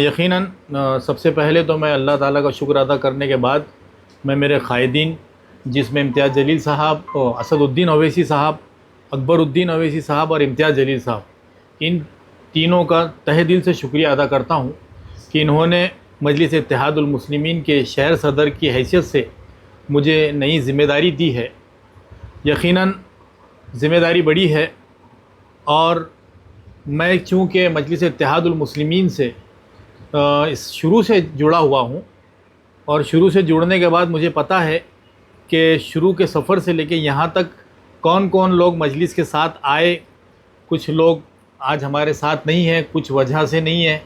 यकीनन सबसे पहले तो मैं अल्लाह ताला का शुक्र अदा करने के बाद मैं मेरे क़ायदीन जिसमें इम्तियाज़ जलील साहब, असदुद्दीन अवैसी साहब, अकबरुद्दीन अवैसी साहब और इम्तियाज़ जलील साहब, इन तीनों का तहे दिल से शुक्रिया अदा करता हूँ कि इन्होंने मजलिस इत्तेहादुल मुस्लिमीन के शहर सदर की हैसियत से मुझे नई ज़िम्मेदारी दी है। यकीनन ज़िम्मेदारी बड़ी है और मैं चूँकि मजलिस इत्तेहादुल मुस्लिमीन से इस शुरू से जुड़ा हुआ हूँ और शुरू से जुड़ने के बाद मुझे पता है कि शुरू के सफ़र से लेके यहाँ तक कौन कौन लोग मजलिस के साथ आए, कुछ लोग आज हमारे साथ नहीं हैं, कुछ वजह से नहीं है।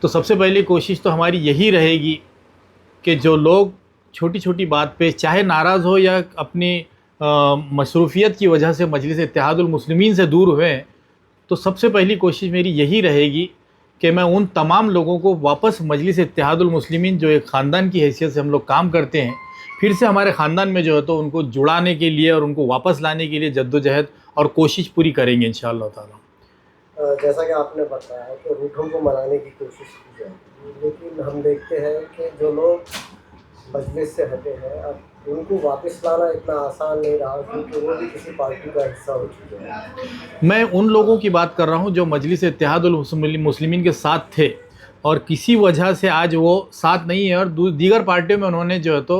तो सबसे पहली कोशिश तो हमारी यही रहेगी कि जो लोग छोटी छोटी बात पे चाहे नाराज़ हो या अपनी मसरूफ़ियत की वजह से मजलिस इत्तेहादुल मुस्लिमीन से दूर हुए हैं, तो सबसे पहली कोशिश मेरी यही रहेगी कि मैं उन तमाम लोगों को वापस मजलिस इत्तेहादुल मुस्लिमीन जो एक ख़ानदान की हैसियत से हम लोग काम करते हैं, फिर से हमारे ख़ानदान में जो है तो उनको जुड़ाने के लिए और उनको वापस लाने के लिए जद्दोजहद और कोशिश पूरी करेंगे इंशाअल्लाह ताला। जैसा कि आपने बताया कि रूठों को मनाने की कोशिश की जाए, लेकिन हम देखते हैं कि जो लोग मजलिस से हटे हैं अब उनको वापस लाना इतना आसान नहीं रहा, क्योंकि वो भी किसी पार्टी का हिस्सा हो चुके हैं। मैं उन लोगों की बात कर रहा हूँ जो मजलिस इत्तेहादुल मुस्लिमीन के साथ थे और किसी वजह से आज वो साथ नहीं है और दीगर पार्टियों में उन्होंने जो है तो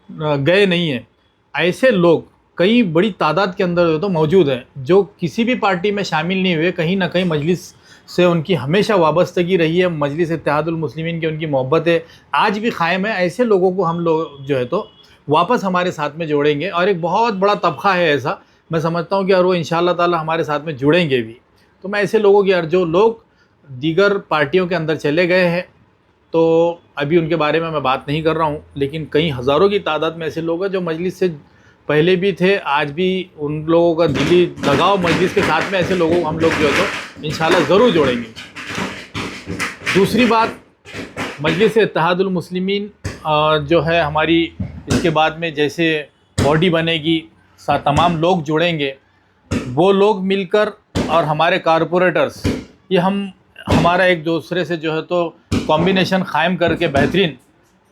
गए नहीं हैं। ऐसे लोग कई बड़ी तादाद के अंदर जो तो मौजूद हैं जो किसी भी पार्टी में शामिल नहीं हुए, कहीं ना कहीं मजलिस से उनकी हमेशा वाबस्तगी रही है, मजलिस इत्तेहादुल मुस्लिमीन की उनकी मोहब्बतें आज भी कायम है। ऐसे लोगों को हम लोग जो है तो वापस हमारे साथ में जोड़ेंगे और एक बहुत बड़ा तबका है ऐसा, मैं समझता हूँ कि और वो इंशाअल्लाह ताला हमारे साथ में जुड़ेंगे भी। तो मैं ऐसे लोगों की, और जो लोग दीगर पार्टियों के अंदर चले गए हैं तो अभी उनके बारे में मैं बात नहीं कर रहा हूँ, लेकिन कई हज़ारों की तादाद में ऐसे लोग हैं जो मजलिस से पहले भी थे, आज भी उन लोगों का दिली लगाव मजलिस के साथ में, ऐसे लोगों को हम लोग जो है तो इंशाअल्लाह ज़रूर जोड़ेंगे। दूसरी बात, मजलिस इत्तेहादुल मुस्लिमीन जो है हमारी, इसके बाद में जैसे बॉडी बनेगी, तमाम लोग जुड़ेंगे, वो लोग मिलकर और हमारे कारपोरेटर्स, ये हमारा एक दूसरे से जो है तो कॉम्बिनेशन क़ायम करके बेहतरीन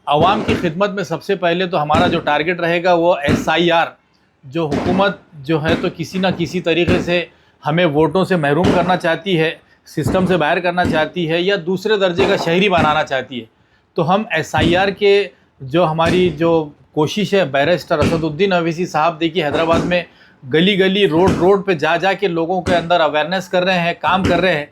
आवाम की खिदमत में सबसे पहले तो हमारा जो टारगेट रहेगा वो SIR, जो हुकूमत जो है तो किसी न किसी तरीके से हमें वोटों से महरूम करना चाहती है, सिस्टम से बाहर करना चाहती है या दूसरे दर्जे का शहरी बनाना चाहती है, तो हम SIR के जो हमारी जो कोशिश है, बैरिस्टर असदुद्दीन अवैसी साहब देखिए हैदराबाद में गली गली रोड पे जा के लोगों के अंदर अवेयरनेस कर रहे हैं, काम कर रहे हैं।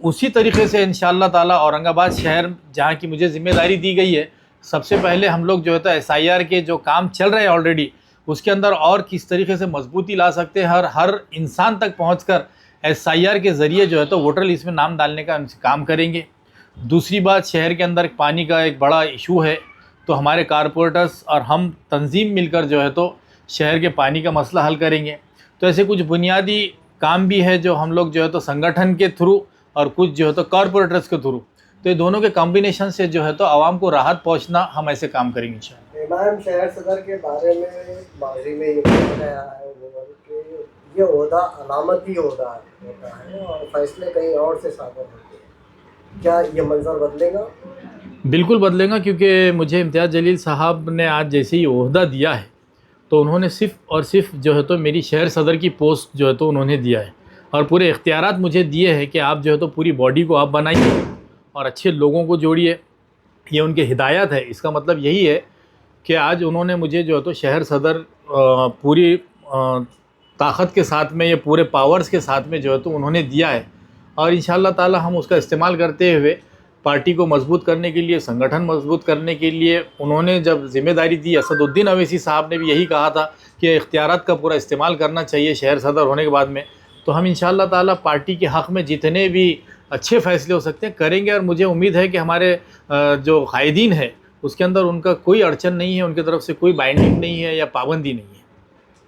उसी तरीके से इंशाअल्लाह ताला औरंगाबाद शहर जहाँ की मुझे ज़िम्मेदारी दी गई है, सबसे पहले हम लोग जो है तो SIR के जो काम चल रहे हैं ऑलरेडी, उसके अंदर और किस तरीके से मजबूती ला सकते हैं, हर इंसान तक पहुँचकर SIR के ज़रिए जो है तो वोटर लिस्ट में नाम डालने का काम करेंगे। दूसरी बात, शहर के अंदर पानी का एक बड़ा इशू है, तो हमारे कारपोरेटर्स और हम तंजीम मिलकर जो है तो शहर के पानी का मसला हल करेंगे। तो ऐसे कुछ बुनियादी काम भी है जो हम लोग जो है तो संगठन के थ्रू और कुछ जो है तो कारपोरेटर्स के थ्रू, तो ये दोनों के कॉम्बिनेशन से जो है तो आवाम को राहत पहुंचना, हम ऐसे काम करेंगे इंशाअल्लाह। इमाम शहर सदर के बारे में माजी में ये कहा गया है कि ये ओहदा अलामती ओहदा होता है और फैसले कहीं और से सादर होते हैं, क्या ये मंजर बदलेगा? बिल्कुल बदलेगा, क्योंकि मुझे इम्तियाज़ जलील साहब ने आज जैसे ही ओहदा दिया है तो उन्होंने सिर्फ़ और सिर्फ जो है तो मेरी शहर सदर की पोस्ट जो है तो उन्होंने दिया है और पूरे इख्तियारात मुझे दिए हैं कि आप जो है तो पूरी बॉडी को आप बनाइए और अच्छे लोगों को जोड़िए। ये उनकी हिदायत है। इसका मतलब यही है कि आज उन्होंने मुझे जो है तो शहर सदर पूरी ताकत के साथ में, ये पूरे पावर्स के साथ में जो है तो उन्होंने दिया है और इंशाअल्लाह ताला हम उसका इस्तेमाल करते हुए पार्टी को मजबूत करने के लिए, संगठन मजबूत करने के लिए उन्होंने जब ज़िम्मेदारी दी, असदुद्दीन अवैसी साहब ने भी यही कहा था कि इख्तियारात का पूरा इस्तेमाल करना चाहिए शहर सदर होने के बाद में, तो हम इंशाअल्लाह ताला पार्टी के हक़ में जितने भी अच्छे फ़ैसले हो सकते हैं करेंगे और मुझे उम्मीद है कि हमारे जो क़ायदीन है उसके अंदर उनका कोई अड़चन नहीं है, उनकी तरफ से कोई बाइंडिंग नहीं है या पाबंदी नहीं है।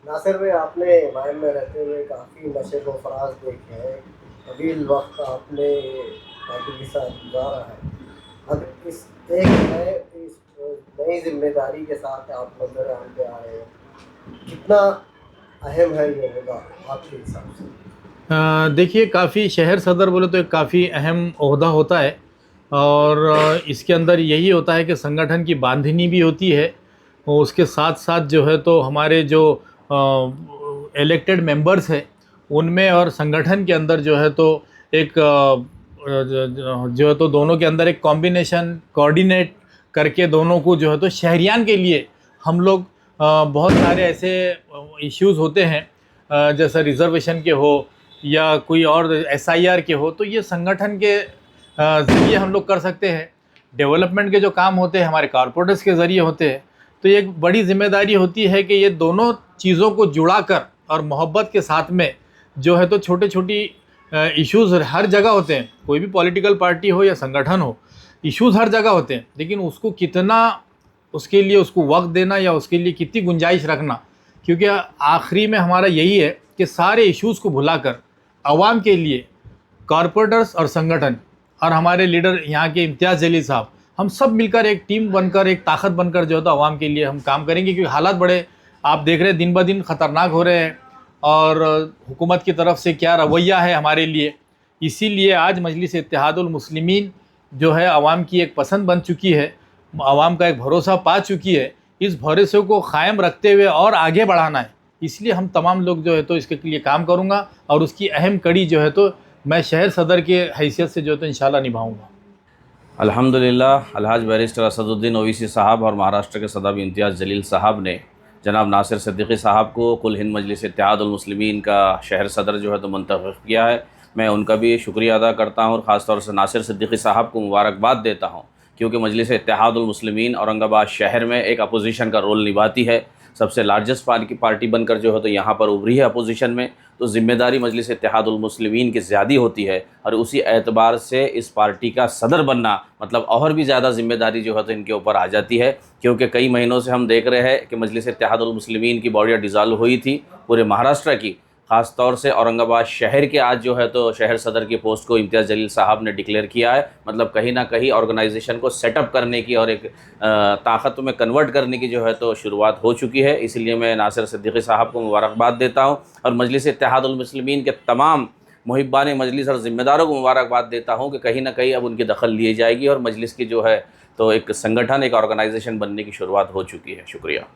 नासिर भाई, आपने मायन में रहते हुए काफ़ी नशे को फराज देखे हैं, तवील वक्त आपने पार्टी के साथ गुजारा है। अब इस एक नए इस नई जिम्मेदारी के साथ आप नजर आम पे आ रहे हैं, कितना अहम है ये होगा आपके हिसाब से? देखिए, काफ़ी शहर सदर बोले तो एक काफ़ी अहम ओहदा होता है। और इसके अंदर यही होता है कि संगठन की बांधनी भी होती है, और उसके साथ साथ जो है तो हमारे जो इलेक्टेड मेंबर्स हैं उनमें और संगठन के अंदर जो है तो एक जो है तो दोनों के अंदर एक कॉम्बिनेशन कोऑर्डिनेट करके दोनों को जो है तो शहरियान के लिए हम लोग बहुत सारे ऐसे इश्यूज़ होते हैं, जैसे रिज़र्वेशन के हो या कोई और एसआईआर के हो, तो ये संगठन के ज़रिए हम लोग कर सकते हैं। डेवलपमेंट के जो काम होते हैं हमारे कॉरपोरेट्स के ज़रिए होते हैं। तो ये एक बड़ी जिम्मेदारी होती है कि ये दोनों चीज़ों को जुड़ा कर और मोहब्बत के साथ में जो है तो छोटे छोटी इश्यूज़ हर जगह होते हैं, कोई भी पॉलिटिकल पार्टी हो या संगठन हो, इश्यूज़ हर जगह होते हैं, लेकिन उसको कितना, उसके लिए उसको वक्त देना या उसके लिए कितनी गुंजाइश रखना। क्योंकि आखिरी में हमारा यही है कि सारे इश्यूज़ को भुलाकर आवाम के लिए कॉरपोरेटर्स और संगठन और हमारे लीडर यहाँ के इम्तियाज़ जलील साहब, हम सब मिलकर एक टीम बनकर, एक ताकत बनकर जो है तो आवाम के लिए हम काम करेंगे। क्योंकि हालात बड़े, आप देख रहे हैं, दिन ब दिन ख़तरनाक हो रहे हैं और हुकूमत की तरफ से क्या रवैया है हमारे लिए। इसीलिए आज मजलिस इत्तेहादुल मुस्लिमीन जो है आवाम की एक पसंद बन चुकी है, आवाम का एक भरोसा पा चुकी है। इस भरोसे को क़ायम रखते हुए और आगे बढ़ाना है, इसलिए हम तमाम लोग जो है तो इसके लिए काम करूँगा और उसकी अहम कड़ी जो है तो मैं शहर सदर के हैसियत से जो है तो इंशाल्लाह निभाऊँगा। अल्हम्दुलिल्लाह, अलहाज बैरिस्टर असदुद्दीन ओवैसी साहब और महाराष्ट्र के सदर इम्तियाज़ जलील साहब ने जनाब नासिर सिद्दीकी साहब को कुल हिंद मजलिस इत्तेहादुल मुस्लिमीन का शहर सदर जो है तो मुंतखब किया है। मैं उनका भी शुक्रिया अदा करता हूँ और ख़ास तौर से नासिर सिद्दीकी साहब को मुबारकबाद देता हूँ, क्योंकि मजलिस इत्तेहादुल मुस्लिमीन औरंगाबाद शहर में एक अपोजिशन का रोल निभाती है। सबसे लार्जेस्ट पार्टी बनकर जो है तो यहाँ पर उभरी है अपोजिशन में, तो ज़िम्मेदारी मजलिस इत्तेहादुल मुस्लिमीन की ज़्यादा होती है और उसी एतबार से इस पार्टी का सदर बनना मतलब और भी ज़्यादा ज़िम्मेदारी जो है तो इनके ऊपर आ जाती है। क्योंकि कई महीनों से हम देख रहे हैं कि मजलिस इत्तेहादुल मुस्लिमीन की बॉडी डिज़ॉल्व हुई थी पूरे महाराष्ट्र की, ख़ास तौर से औरंगाबाद शहर के आज जो है तो शहर सदर की पोस्ट को इम्तियाज़ जलील साहब ने डिक्लेयर किया है। मतलब कहीं ना कहीं ऑर्गेनाइजेशन को सेटअप करने की और एक ताकत में कन्वर्ट करने की जो है तो शुरुआत हो चुकी है। इसलिए मैं नासिर सिद्दीकी साहब को मुबारकबाद देता हूँ और मजलिस इत्तेहादुल मुस्लिमीन के तमाम मुहिब्बान मजलिस और ज़िम्मेदारों को मुबारकबाद देता हूँ कि कहीं ना कहीं अब उनकी दखल ली जाएगी और मजलिस की जो है तो एक संगठन, एक ऑर्गेनाइजेशन बनने की शुरुआत हो चुकी है। शुक्रिया।